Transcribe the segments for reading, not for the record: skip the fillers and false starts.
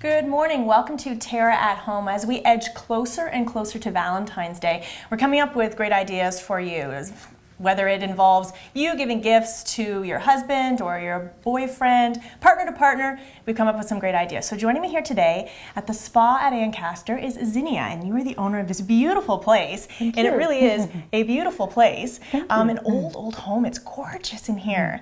Good morning. Welcome to TERRA at Home. As we edge closer and closer to Valentine's Day, we're coming up with great ideas for you. Whether it involves you giving gifts to your husband or your boyfriend, partner to partner, we've come up with some great ideas. So joining me here today at the spa at Ancaster is Zinnia, and you are the owner of this beautiful place. Thank and you. It really is a beautiful place. An you. old home. It's gorgeous in here.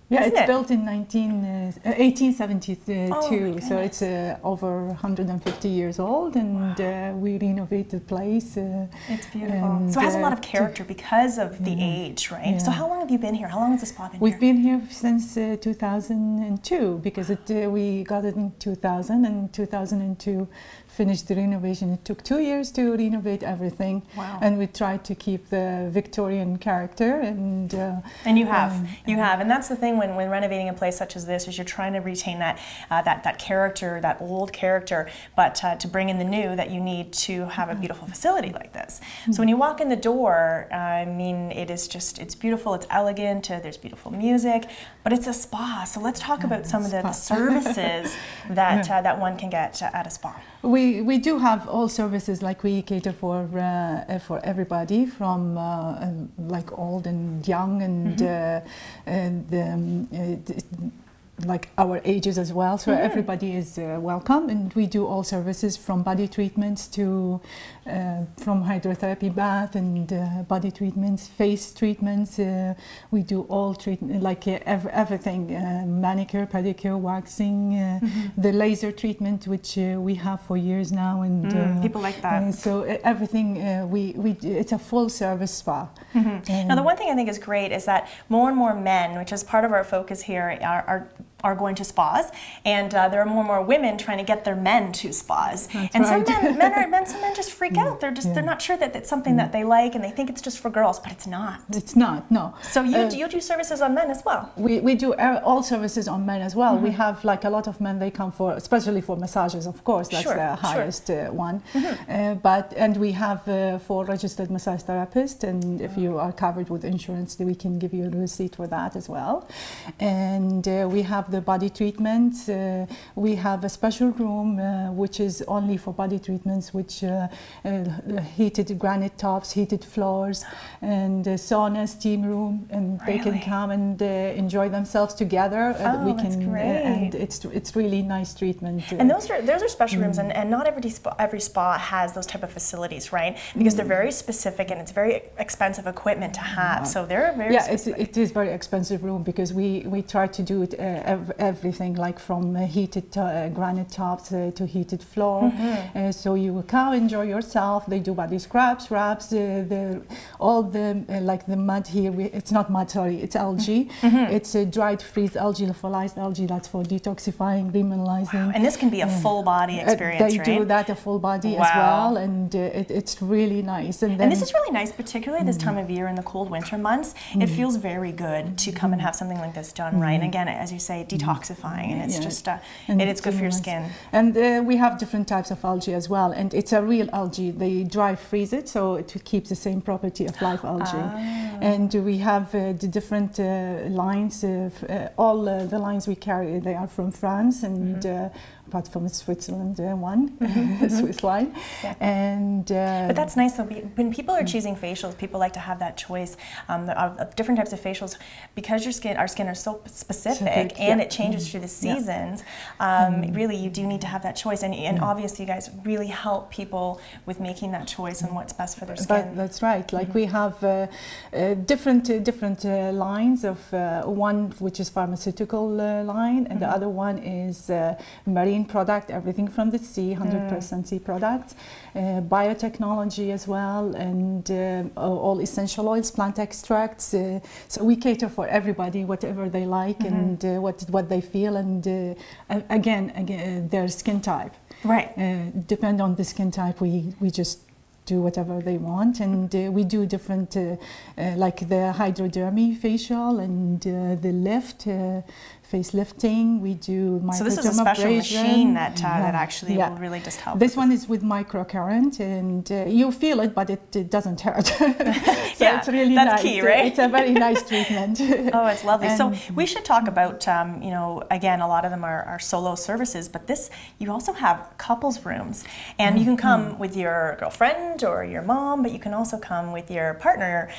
Yeah, Isn't it's it? built in 1872, so it's over 150 years old, and we renovated the place. It's beautiful. So it has a lot of character because of the age, right? Yeah. So how long have you been here? How long has the spa been We've here? been here since 2002, because we got it in 2000, and 2002 finished the renovation. It took 2 years to renovate everything. Wow. And we tried to keep the Victorian character, and you have, and that's the thing when renovating a place such as this, is you're trying to retain that that character, that old character, but to bring in the new, that you need to have a beautiful facility like this. So when you walk in the door, I mean, it's beautiful, it's elegant, there's beautiful music, but it's a spa. So let's talk about some of the services that that one can get at a spa. We do have all services, like we cater for everybody, from like old and young, and like our ages as well. So everybody is welcome, and we do all services from body treatments to from hydrotherapy, bath, and body treatments, face treatments. We do all treatment, like everything, manicure, pedicure, waxing, the laser treatment, which we have for years now, and people like that. So everything, it's a full service spa. Now the one thing I think is great is that more and more men, which is part of our focus here, are going to spas, and there are more and more women trying to get their men to spas. That's and right. some men just freak out. They're not sure that it's something that they like, and they think it's just for girls, but it's not. It's not, no. So you do services on men as well? We do all services on men as well. We have like a lot of men, they come for, especially for massages, of course, that's the highest one. And we have 4 registered massage therapists, and if you are covered with insurance, we can give you a receipt for that as well. And we have the body treatments. We have a special room which is only for body treatments, which heated granite tops, heated floors, and sauna, steam room, and they can come and enjoy themselves together. That's great. And it's really nice treatment. And those are special rooms, and not every spa has those type of facilities, right? Because they're very specific, and it's very expensive equipment to have. So they're very specific. It is very expensive room, because we try to do it everything, like from heated granite tops to heated floor. So you will come, enjoy yourself. They do body scrubs, wraps, all the like the mud here. It's not mud, sorry, it's algae. It's a dried freeze algae, lyophilized algae. That's for detoxifying, remineralizing. Wow. And this can be a full body experience, they do that, a full body as well, and it's really nice. And this is really nice, particularly this time of year in the cold winter months. It feels very good to come and have something like this done, right? And again, as you say, detoxifying, and it's just it's good for your skin. And we have different types of algae as well, and it's a real algae. They dry freeze it, so it keeps the same property of live algae. And we have the different lines. All the lines we carry, they are from France, and apart from Switzerland, Swiss line. And but that's nice though. When people are choosing facials, people like to have that choice of different types of facials, because our skin are so specific, and it changes through the seasons. Really, you do need to have that choice, and obviously, you guys really help people with making that choice on what's best for their skin. That's right. Like we have different lines of one which is pharmaceutical line, and the other one is marine product, everything from the sea, 100% sea products, biotechnology as well, and all essential oils, plant extracts. So we cater for everybody, whatever they like, and what they feel, and again their skin type. Right. Depend on the skin type, we just do whatever they want, and we do different like the hydrodermy facial, and the lift facelifting. We do microdermabrasion. So this is a special machine that actually will really just help. This one is with microcurrent, and you feel it, but it doesn't hurt. So it's really that's nice. Key, right? It's a very nice treatment. Oh, it's lovely. So we should talk about, you know, again, a lot of them are solo services, but this, you also have couples rooms, and you can come with your girlfriend or your mom, but you can also come with your partner.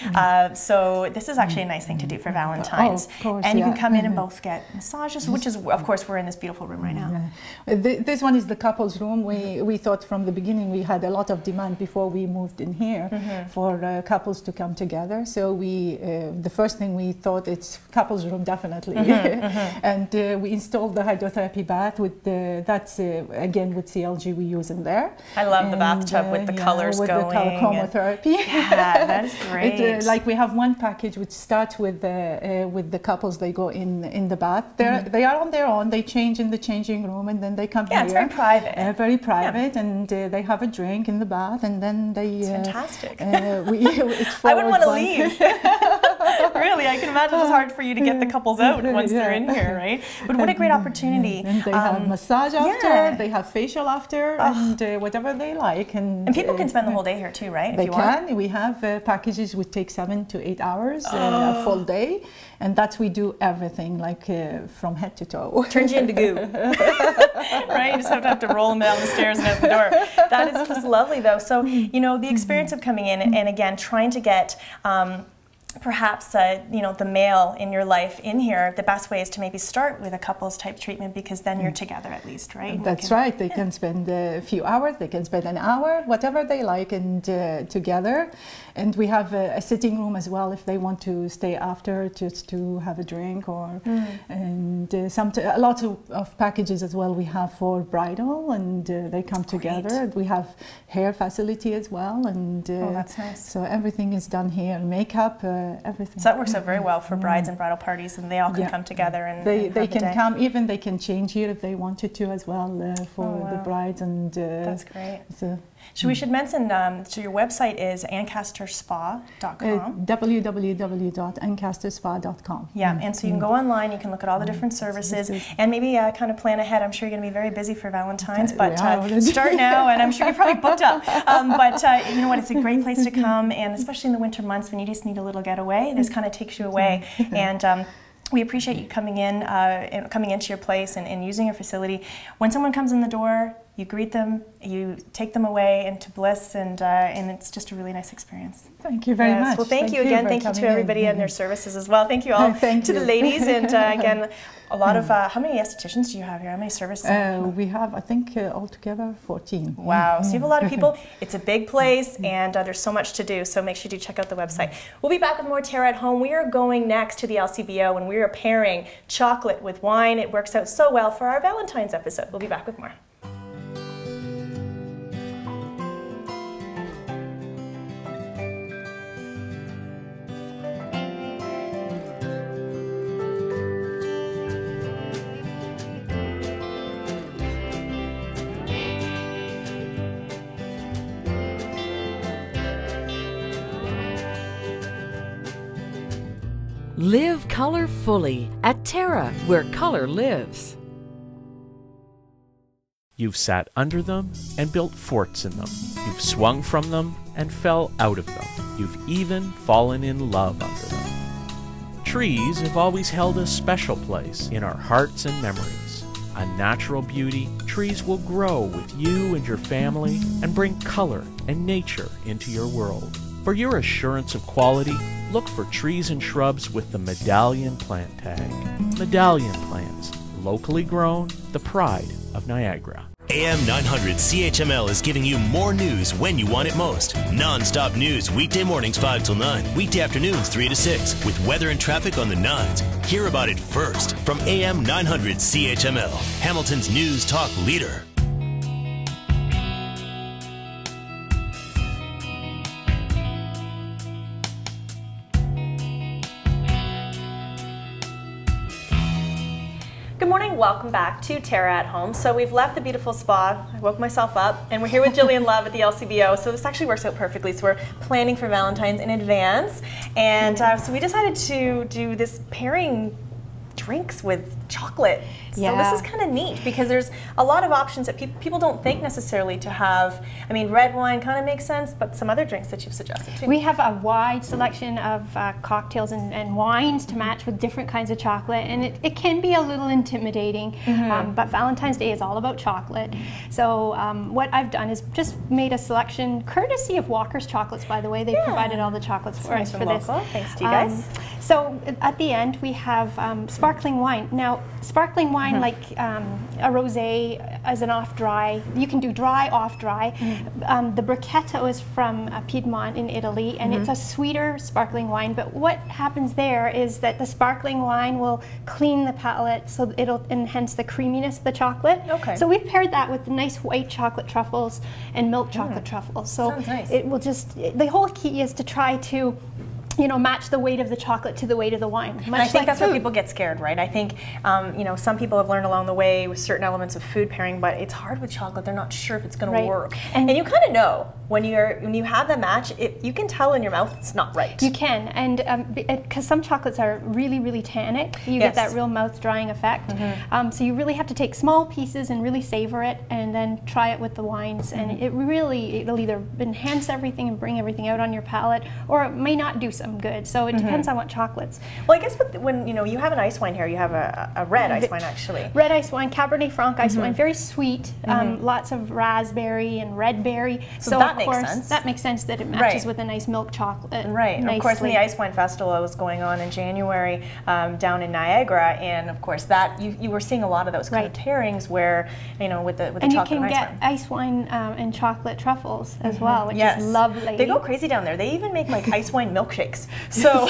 So this is actually a nice thing to do for Valentine's. Oh, of course, and you can come in and both get massages, which is, of course, we're in this beautiful room right now. This one is the couples room. We thought from the beginning we had a lot of demand before we moved in here for couples to come together. So the first thing we thought, it's couples room definitely. And we installed the hydrotherapy bath with that's again with CLG we use in there. I love the bathtub with the colors with going. The color chromotherapy. Yeah, that is great. Like we have one package which starts with the couples. They go in the bath. They are on their own. They change in the changing room, and then they come here. Yeah, it's very private. Very private, and they have a drink in the bath, and then they. It's fantastic. I wouldn't want to leave. Really, I can imagine it's hard for you to get the couples out once they're in here, right? But what a great opportunity. And they have massage after, they have facial after, and whatever they like. And people can spend the whole day here too, right? They can. We have packages which take 7 to 8 hours, a full day. And that's we do everything, like from head to toe. Turns you into goo. Right? You just have to roll them down the stairs and out the door. That is just lovely, though. So, you know, the experience of coming in and again, trying to get perhaps you know, the male in your life in here, the best way is to maybe start with a couples type treatment, because then you're together at least, right? That's right. They can spend a few hours, they can spend an hour, whatever they like, and together. And we have a sitting room as well if they want to stay after just to have a drink, or and a lot of packages as well we have for bridal, and they come together. We have hair facility as well, and that's nice. So everything is done here, makeup, everything. So that works out very well for brides and bridal parties, and they all can come together and they can come, even they can change here if they wanted to as well for the brides, and that's great. So we should mention, so your website is ancasterspa.com. www.ancasterspa.com. Yeah, and so you can go online, you can look at all the different services, and maybe kind of plan ahead. I'm sure you're going to be very busy for Valentine's, but start now, and I'm sure you're probably booked up. But you know what, it's a great place to come, and especially in the winter months when you just need a little getaway, this kind of takes you away. And we appreciate you coming into your place and using your facility. When someone comes in the door, you greet them, you take them away into bliss, and it's just a really nice experience. Thank you very much. Well, thank you again. Thank you to everybody and their services as well. Thank you all to the ladies, and again, a lot of, how many estheticians do you have here? How many services? We have, I think, altogether 14. Wow, so you have a lot of people. It's a big place, and there's so much to do, so make sure you check out the website. We'll be back with more Terra at Home. We are going next to the LCBO, and we are pairing chocolate with wine. It works out so well for our Valentine's episode. We'll be back with more. Live color fully at Terra, where color lives. You've sat under them and built forts in them. You've swung from them and fell out of them. You've even fallen in love under them. Trees have always held a special place in our hearts and memories. A natural beauty, trees will grow with you and your family and bring color and nature into your world. For your assurance of quality, look for trees and shrubs with the Medallion plant tag. Medallion plants, locally grown, the pride of Niagara. AM 900 CHML is giving you more news when you want it most. Non-stop news weekday mornings 5 till 9, weekday afternoons 3 to 6, with weather and traffic on the 9s. Hear about it first from AM 900 CHML, Hamilton's news talk leader. Good morning, welcome back to Terra at Home. So we've left the beautiful spa, I woke myself up, and we're here with Gillian Love at the LCBO. So this actually works out perfectly. So we're planning for Valentine's in advance. And so we decided to do this pairing drinks with chocolate. Yeah. So this is kind of neat because there's a lot of options that people don't think necessarily to have. I mean, red wine kind of makes sense, but some other drinks that you've suggested too. We have a wide selection of cocktails and wines to match with different kinds of chocolate, and it can be a little intimidating, but Valentine's Day is all about chocolate. So what I've done is just made a selection, courtesy of Walker's Chocolates, by the way. They provided all the chocolates for us for this. Thanks to you guys. So at the end we have sparkling wine. Now sparkling wine like a rosé as an off-dry, you can do dry, off-dry. The Bruschetto is from Piedmont in Italy, and it's a sweeter sparkling wine, but what happens there is that the sparkling wine will clean the palate, so it'll enhance the creaminess of the chocolate. Okay. So we've paired that with nice white chocolate truffles and milk chocolate truffles. So sounds nice. it will just, the whole key is to try to match the weight of the chocolate to the weight of the wine. And I think that's where people get scared, right? I think, some people have learned along the way with certain elements of food pairing, but it's hard with chocolate. They're not sure if it's going to work. And you kind of know when you have the match, you can tell in your mouth it's not right. You can, and because some chocolates are really, really tannic, you get that real mouth drying effect. So you really have to take small pieces and really savor it, and then try it with the wines, and it'll either enhance everything and bring everything out on your palate, or it may not do some good. So it depends on what chocolates. Well, I guess when you have an ice wine here, you have a red ice wine actually. Red ice wine, Cabernet Franc ice wine, very sweet, lots of raspberry and red berry. So that makes sense. That makes sense that it matches with a nice milk chocolate. Right. And of course, when the Ice Wine Festival was going on in January down in Niagara, and of course that you were seeing a lot of those kind of pairings where with the chocolate and you can get ice wine and chocolate truffles as well, which is lovely. They go crazy down there. They even make like ice wine milkshakes. So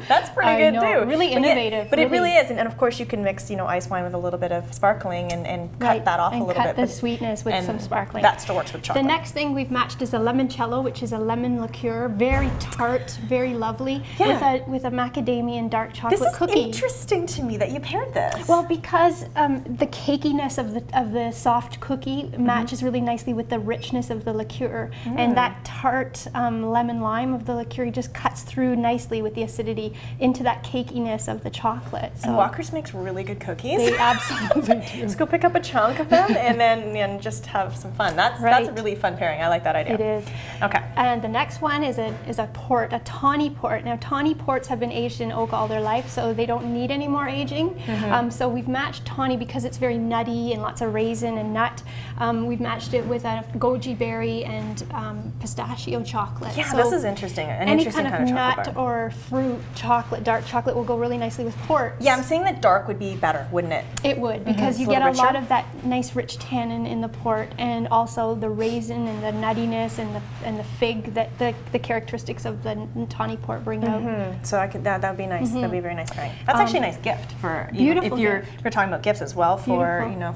that's pretty good too. Really innovative. But it really is, and of course you can mix ice wine with a little bit of sparkling and cut that off a little bit. And cut the sweetness with some sparkling. That still works with chocolate. The next thing we've matched is a limoncello, which is a lemon liqueur, very tart, very lovely, with a macadamia dark chocolate cookie. This is interesting to me that you paired this. Well, because the cakiness of the soft cookie matches really nicely with the richness of the liqueur, and that tart lemon lime of the liqueur just cuts through nicely with the acidity into that cakiness of the chocolate. So and Walker's makes really good cookies. They absolutely do. Let's go pick up a chunk of them and then just have some fun. That's a really fun pairing. I like that idea. It is. Okay. And the next one is a port, a tawny port. Now tawny ports have been aged in oak all their life, so they don't need any more aging. So we've matched tawny because it's very nutty and lots of raisin and nut. We've matched it with a goji berry and pistachio chocolate. Yeah, so this is interesting. Any kind of nut or fruit chocolate, dark chocolate will go really nicely with port. Yeah, I'm saying that dark would be better, wouldn't it? It would, because you get a lot of that nice rich tannin in the port, and also the raisin and the nuttiness and the fig that the characteristics of the tawny port bring out. So that would be nice. That'd be a very nice pairing. That's actually a nice gift for beautiful if you're talking about gifts as well for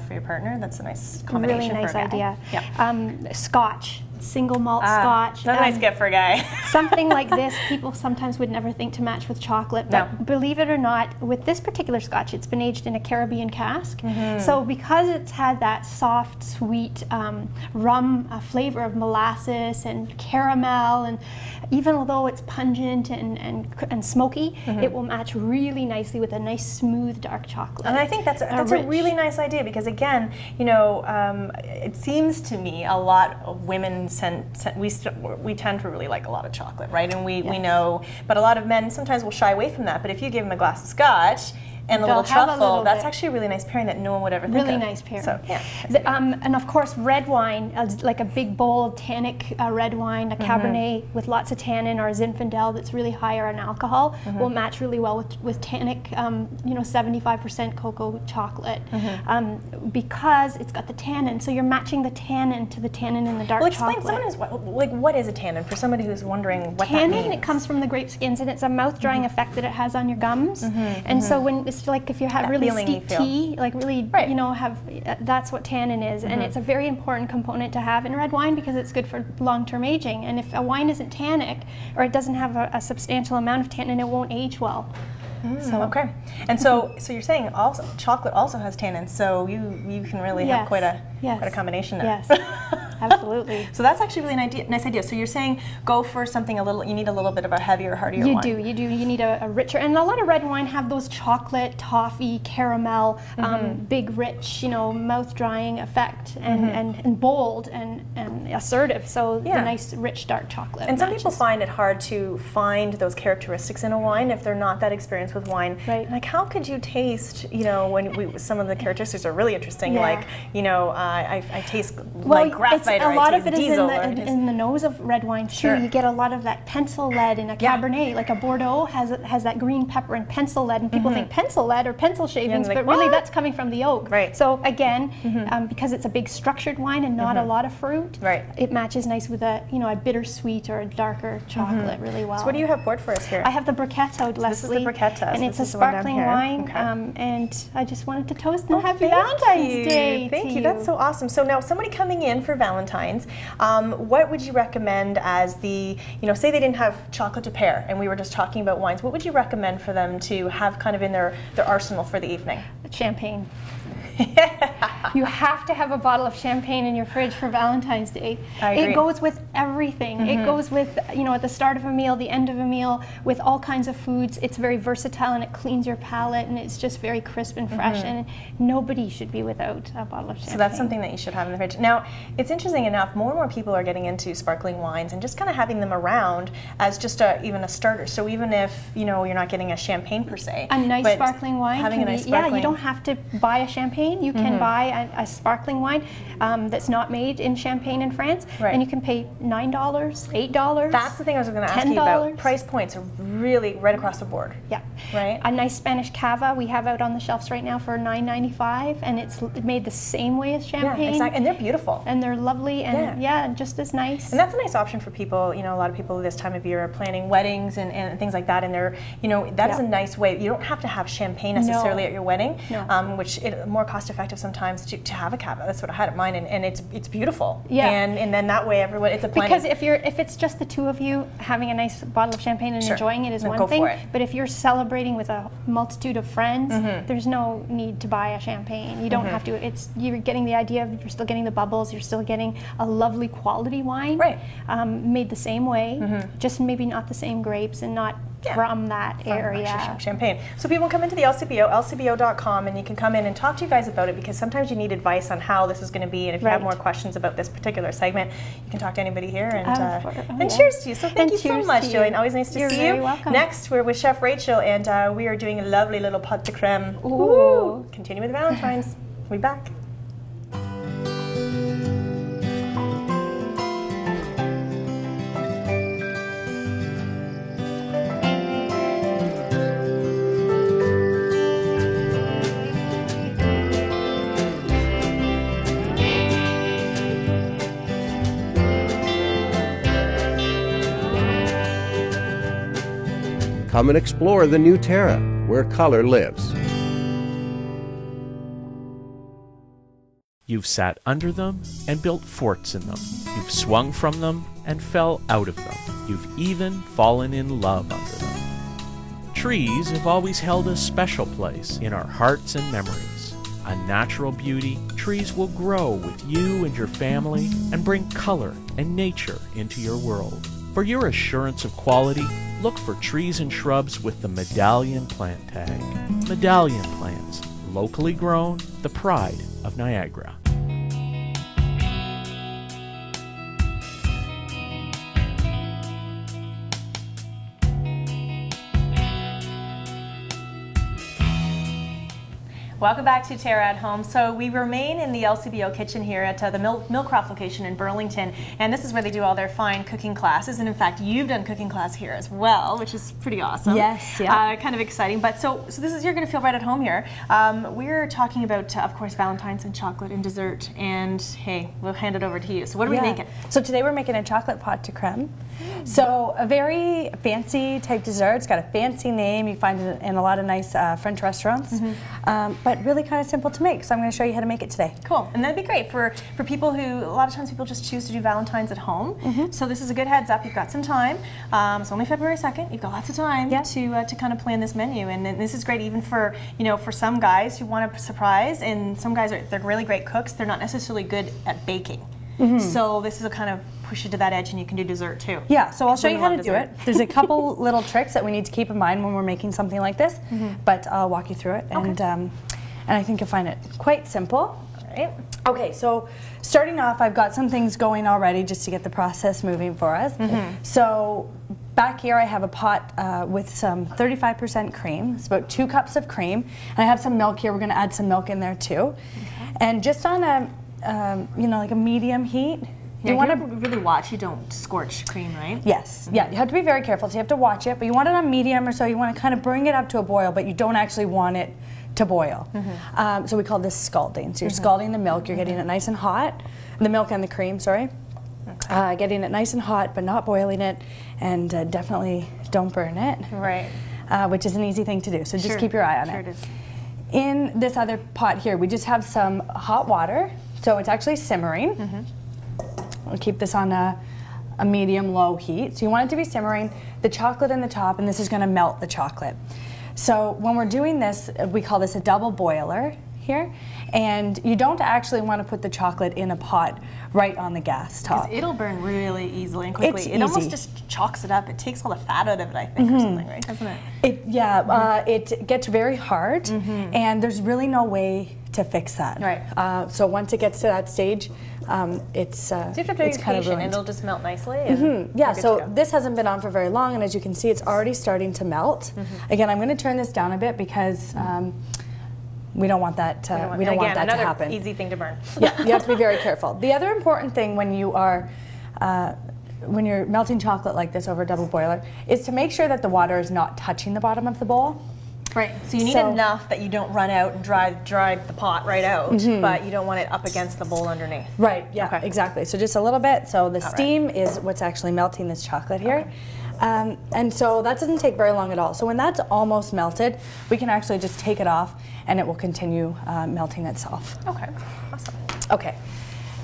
for your partner. That's a nice combination. Really nice for a guy. idea. Yeah. Scotch. Single malt scotch. That's a nice gift for a guy. Something like this, people sometimes would never think to match with chocolate, but believe it or not, with this particular scotch, it's been aged in a Caribbean cask. So because it's had that soft, sweet rum flavor of molasses and caramel, and even though it's pungent and smoky, it will match really nicely with a nice, smooth, dark chocolate. And I think that's a really nice idea because, again, it seems to me a lot of women we tend to really like a lot of chocolate, right? And we know, but a lot of men sometimes will shy away from that. But if you give them a glass of scotch and a little truffle, that's actually a really nice pairing that no one would ever think of. Really nice pairing. So, yeah. And of course, red wine, like a big, bold, tannic red wine, a Cabernet with lots of tannin, or a Zinfandel that's really higher in alcohol, will match really well with tannic, 75% cocoa chocolate, because it's got the tannin. So you're matching the tannin to the tannin in the dark chocolate. Explain what is a tannin for somebody who's wondering what that means. Tannin, it comes from the grape skins, and it's a mouth-drying effect that it has on your gums. And so when it's like if you have really steep tea, like really, that's what tannin is, and it's a very important component to have in red wine because it's good for long-term aging. And if a wine isn't tannic, or it doesn't have a substantial amount of tannin, it won't age well. Okay, and so you're saying also chocolate also has tannin, so you can really have quite a combination there. Yes. Absolutely. So that's actually really nice idea. So you're saying go for something a little, you need a little bit of a heavier, heartier wine. You do. You need a richer, and a lot of red wine have those chocolate, toffee, caramel, big, rich, mouth drying effect, and bold and assertive. So the nice, rich, dark chocolate. And some people find it hard to find those characteristics in a wine if they're not that experienced with wine. Right. Like, how could you taste, when some of the characteristics are really interesting, like, I taste like graphite, or a lot I of taste it is diesel. in the nose of red wine too. Sure. You get a lot of that pencil lead in a Cabernet, like a Bordeaux has that green pepper and pencil lead, and people think pencil lead or pencil shavings, but really that's coming from the oak. Right. So again, because it's a big structured wine and not a lot of fruit, it matches nice with a a bittersweet or a darker chocolate really well. So what do you have poured for us here? I have the Bruschetto, Leslie. This is the Bruschetto, and it's a sparkling wine. And I just wanted to toast and happy Valentine's Day. Thank you. That's so awesome. So now, somebody coming in for Valentine's, what would you recommend as the, say they didn't have chocolate to pair, and we were just talking about wines, what would you recommend for them to have kind of in their arsenal for the evening? Champagne. You have to have a bottle of champagne in your fridge for Valentine's Day. I agree. It goes with everything. It goes with, at the start of a meal, the end of a meal, with all kinds of foods. It's very versatile, and it cleans your palate, and it's just very crisp and fresh, and nobody should be without a bottle of champagne. So that's something that you should have in the fridge. Now, it's interesting enough, more and more people are getting into sparkling wines and just kind of having them around as just even a starter. So even if, you're not getting a champagne per se. A nice sparkling wine having can a nice be, sparkling. you don't have to buy a champagne. You can buy a sparkling wine that's not made in Champagne in France, and you can pay $9, $8. That's the thing I was going to ask you about. Price points are really right across the board. Yeah. Right? A nice Spanish cava we have out on the shelves right now for $9.95, and it's made the same way as champagne. Yeah, exactly. And they're beautiful. And they're lovely, and just as nice. And that's a nice option for people. A lot of people this time of year are planning weddings and things like that, and they're, that is a nice way. You don't have to have champagne necessarily at your wedding, which is more cost-effective sometimes to have a cava. That's what I had at mine, and it's beautiful. Yeah. And then that way everyone, it's a plenty. Because if it's just the two of you, having a nice bottle of champagne and enjoying it is one thing. But if you're celebrating with a multitude of friends, there's no need to buy a champagne. You don't have to. You're getting the idea of, you're still getting the bubbles, you're still getting a lovely quality wine, made the same way, just maybe not the same grapes and not from that area. Champagne. So people come into the LCBO, lcbo.com, and you can come in and talk to you guys about it, because sometimes you need advice on how this is going to be, and if you have more questions about this particular segment, you can talk to anybody here. And cheers to you. So thank you so much, Gillian. Always nice to see you. You're welcome. Next, we're with Chef Rachel, and we are doing a lovely little pot de creme. Ooh. Continue with Valentine's. We'll be back. Come and explore the new TERRA, where color lives. You've sat under them and built forts in them. You've swung from them and fell out of them. You've even fallen in love under them. Trees have always held a special place in our hearts and memories. A natural beauty, trees will grow with you and your family and bring color and nature into your world. For your assurance of quality, look for trees and shrubs with the Medallion plant tag. Medallion plants, locally grown, the pride of Niagara. Welcome back to TERRA at Home. So we remain in the LCBO kitchen here at the Millcroft location in Burlington, and this is where they do all their fine cooking classes. And in fact, you've done cooking class here as well, which is pretty awesome. Yes, yeah. Kind of exciting. But so this is, you're going to feel right at home here. We're talking about, of course, Valentines and chocolate and dessert. And hey, we'll hand it over to you. So what are we making? So today we're making a chocolate pot de creme. So a very fancy type dessert. It's got a fancy name. You find it in a lot of nice French restaurants. But really kind of simple to make. So I'm going to show you how to make it today. Cool. And that'd be great for people who, a lot of times people just choose to do Valentines at home. So this is a good heads up. You've got some time. It's only February 2nd. You've got lots of time to kind of plan this menu. And then this is great even for, for some guys who want to surprise, and some guys they're really great cooks. They're not necessarily good at baking. So this is a kind of push it to that edge, and you can do dessert too. Yeah, so I'll show you how to do it. There's a couple little tricks that we need to keep in mind when we're making something like this, but I'll walk you through it, and I think you'll find it quite simple. All right. Okay, so starting off, I've got some things going already just to get the process moving for us. So back here I have a pot with some 35% cream. It's about 2 cups of cream, and I have some milk here. We're going to add some milk in there too, and just on a you know, like a medium heat. You want to really watch you don't scorch cream, right? Yes. Yeah, you have to be very careful. So you have to watch it, but you want it on medium or so. You want to kind of bring it up to a boil, but you don't actually want it to boil. So we call this scalding. So you're scalding the milk. You're getting it nice and hot. The milk and the cream, sorry. Getting it nice and hot, but not boiling it, and definitely don't burn it. Right. Which is an easy thing to do. So just keep your eye on it. It is. In this other pot here, we just have some hot water. So it's actually simmering. We'll keep this on a medium-low heat. So you want it to be simmering, the chocolate in the top, and this is going to melt the chocolate. So when we're doing this, we call this a double boiler here, and you don't actually want to put the chocolate in a pot right on the gas top. It'll burn really easily and quickly. It's it almost just chalks it up. It takes all the fat out of it, I think, or something, right? Doesn't it? It gets very hard, and there's really no way to fix that. Right. So once it gets to that stage, it's kind of ruined. And it'll just melt nicely. And yeah, so this hasn't been on for very long, and as you can see, it's already starting to melt. Again, I'm going to turn this down a bit because we don't want that to happen. Easy thing to burn. Yeah, you have to be very careful. The other important thing when you are when you're melting chocolate like this over a double boiler is to make sure that the water is not touching the bottom of the bowl. Right, so you need enough that you don't run out and dry the pot right out, but you don't want it up against the bowl underneath. Right, yeah, exactly. So just a little bit. So the steam is what's actually melting this chocolate here. And so that doesn't take very long at all. So when that's almost melted, we can actually just take it off and it will continue melting itself. Okay, awesome. Okay,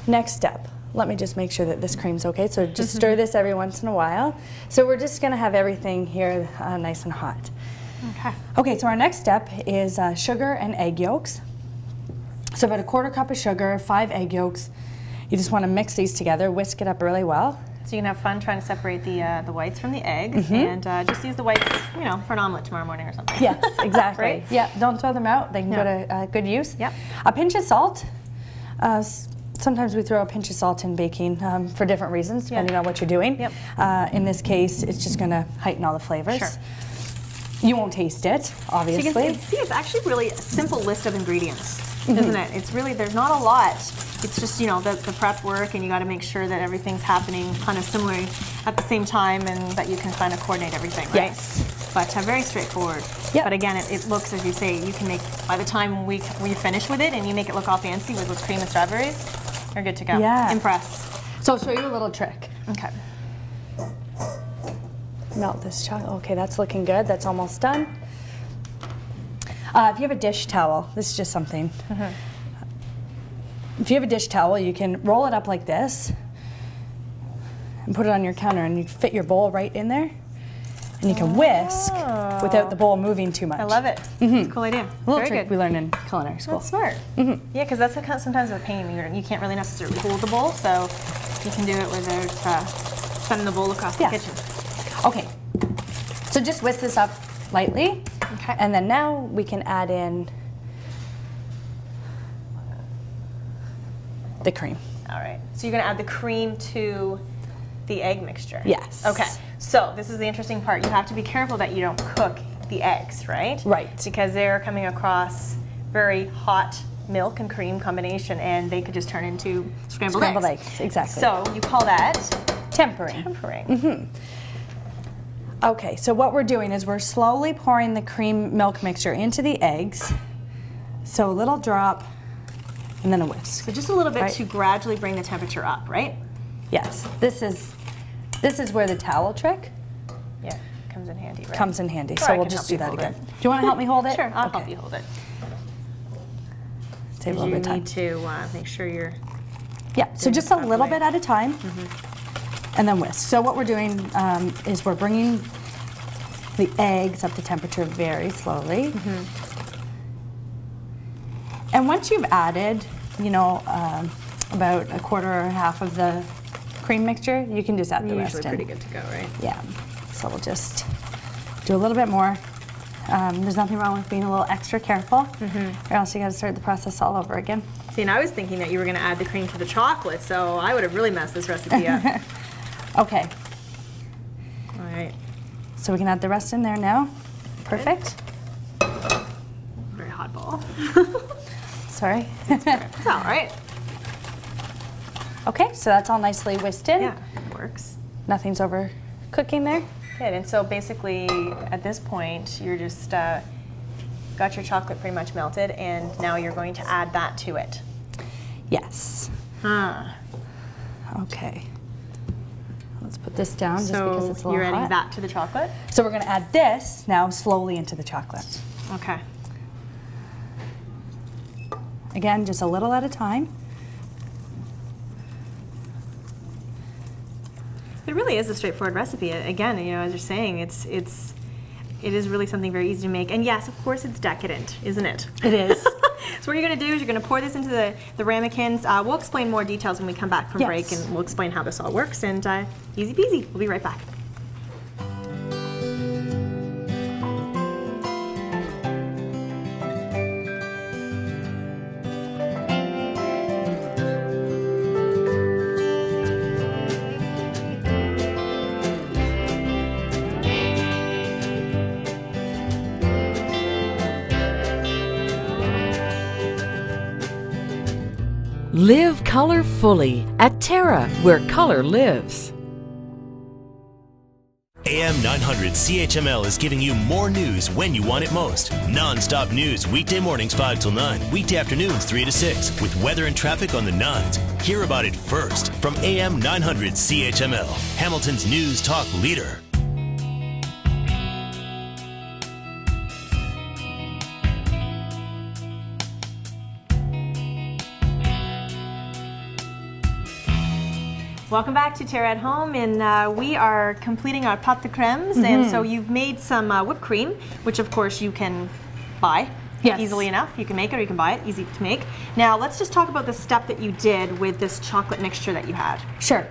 next step. Let me just make sure that this cream's okay. So just stir this every once in a while. So we're just gonna have everything here nice and hot. Okay, so our next step is sugar and egg yolks. So about a 1/4 cup of sugar, 5 egg yolks. You just want to mix these together, whisk it up really well. So you can have fun trying to separate the whites from the eggs, and just use the whites, you know, for an omelet tomorrow morning or something. Yes, exactly. Right? Yeah, don't throw them out. They can go to good use. Yep. A pinch of salt. Sometimes we throw a pinch of salt in baking for different reasons, depending on what you're doing. Yep. In this case, it's just going to heighten all the flavors. Sure. You won't taste it, obviously. So you can see it's actually really a simple list of ingredients, isn't it? It's really, there's not a lot. It's just, you know, the prep work, and you got to make sure that everything's happening kind of similarly at the same time, and that you can kind of coordinate everything, right? Yes. But very straightforward. Yep. But again, it looks, as you say, you can make, by the time we finish with it and you make it look all fancy with whipped cream and strawberries, you're good to go. Yeah. Impress. So I'll show you a little trick. Okay. Melt this chocolate. Okay, that's looking good. That's almost done. If you have a dish towel, this is just something. If you have a dish towel, you can roll it up like this and put it on your counter, and you fit your bowl right in there, and you can whisk without the bowl moving too much. I love it. It's a cool idea. A little Very trick good. we learned in culinary school. That's smart. Yeah, because that's sometimes a pain. You can't really necessarily hold the bowl, so you can do it without sending the bowl across the kitchen. Okay, so just whisk this up lightly, and then now we can add in the cream. All right, so you're gonna add the cream to the egg mixture? Yes. Okay, so this is the interesting part. You have to be careful that you don't cook the eggs, right? Right. Because they're coming across very hot milk and cream combination, and they could just turn into scrambled eggs. Exactly. So you call that tempering. Tempering. Okay, so what we're doing is we're slowly pouring the cream milk mixture into the eggs. So a little drop, and then a whisk. So just a little bit to gradually bring the temperature up, right? Yes. This is where the towel trick comes in handy, right? Comes in handy. Or So I we'll can just help do you that hold again. it. Do you want to help me hold it? Sure, I'll help you hold it. Save a little bit of time. You need to make sure you're... Yeah, so just a little bit at a time, and then whisk. So what we're doing is we're bringing the eggs up to temperature very slowly. And once you've added, you know, about a quarter or half of the cream mixture, you can just add the rest in. Usually pretty good to go, right? Yeah. So we'll just do a little bit more. There's nothing wrong with being a little extra careful, or else you got to start the process all over again. See, and I was thinking that you were going to add the cream to the chocolate, so I would have really messed this recipe up. Okay. All right. So we can add the rest in there now. Perfect. Very hot ball. Sorry. It's all right. Okay, so that's all nicely whisked in. Yeah, it works. Nothing's over cooking there. Good, and so basically at this point you're just got your chocolate pretty much melted, and now you're going to add that to it. Yes. Okay. Let's put this down just because it's a little you're adding hot. that to the chocolate? So we're going to add this now slowly into the chocolate. Okay. Again, just a little at a time. It really is a straightforward recipe. Again, you know, as you're saying, it is really something very easy to make. And yes, of course, it's decadent, isn't it? It is. So what you're going to do is you're going to pour this into the ramekins. We'll explain more details when we come back from break, and we'll explain how this all works. And easy peasy. We'll be right back. Live color fully at TERRA, where color lives. AM 900 CHML is giving you more news when you want it most. Non-stop news weekday mornings 5 till 9, weekday afternoons 3 to 6, with weather and traffic on the 9s. Hear about it first from AM 900 CHML, Hamilton's news talk leader. Welcome back to TERRA at Home, and we are completing our pot de cremes, and so you've made some whipped cream, which of course you can buy easily enough. You can make it or you can buy it, easy to make. Now let's just talk about the step that you did with this chocolate mixture that you had. Sure.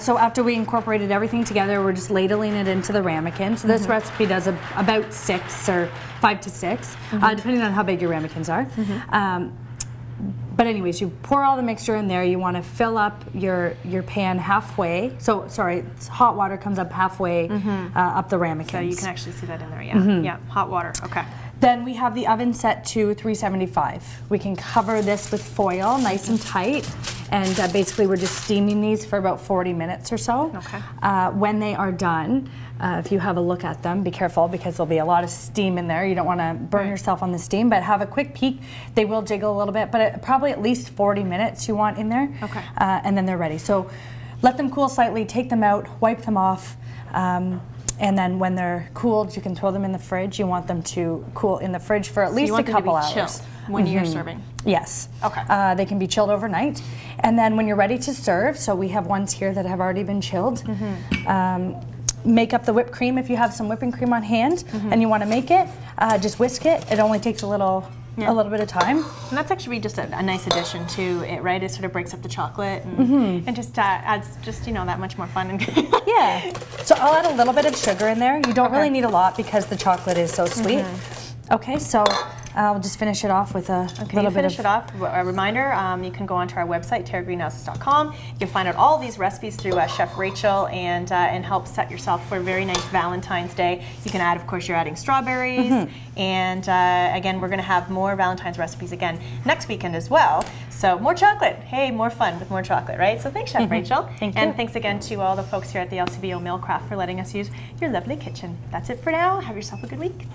So after we incorporated everything together, we're just ladling it into the ramekin. So this recipe does about 6 or 5 to 6, depending on how big your ramekins are. But anyways, you pour all the mixture in there. You want to fill up your pan halfway. So, sorry, hot water comes up halfway up the ramekins. So you can actually see that in there, yeah. Yeah, hot water, okay. Then we have the oven set to 375. We can cover this with foil, nice and tight. And basically we're just steaming these for about 40 minutes or so. Okay. When they are done, if you have a look at them, be careful because there'll be a lot of steam in there. You don't want to burn yourself on the steam, but have a quick peek. They will jiggle a little bit, but probably at least 40 minutes you want in there. Okay. And then they're ready. So let them cool slightly, take them out, wipe them off. And then when they're cooled, you can throw them in the fridge. You want them to cool in the fridge for at least a couple hours. Chilled when you're serving? Yes. Okay. They can be chilled overnight. And then when you're ready to serve, so we have ones here that have already been chilled. Make up the whipped cream if you have some whipping cream on hand and you want to make it. Just whisk it. It only takes a little bit of time. And that's actually just a nice addition to it, right? It sort of breaks up the chocolate and just adds just, you know, that much more fun. And yeah. So I'll add a little bit of sugar in there. You don't really need a lot because the chocolate is so sweet. Okay, so I'll just finish it off with a little bit of... Finish it off. A reminder, you can go onto our website, terragreenhouses.com. You can find out all these recipes through Chef Rachel and help set yourself for a very nice Valentine's Day. You can add, of course, you're adding strawberries. And again, we're going to have more Valentine's recipes again next weekend as well. So more chocolate. Hey, more fun with more chocolate, right? So thanks, Chef Rachel. Thank you. And thanks again to all the folks here at the LCBO Millcraft for letting us use your lovely kitchen. That's it for now. Have yourself a good week.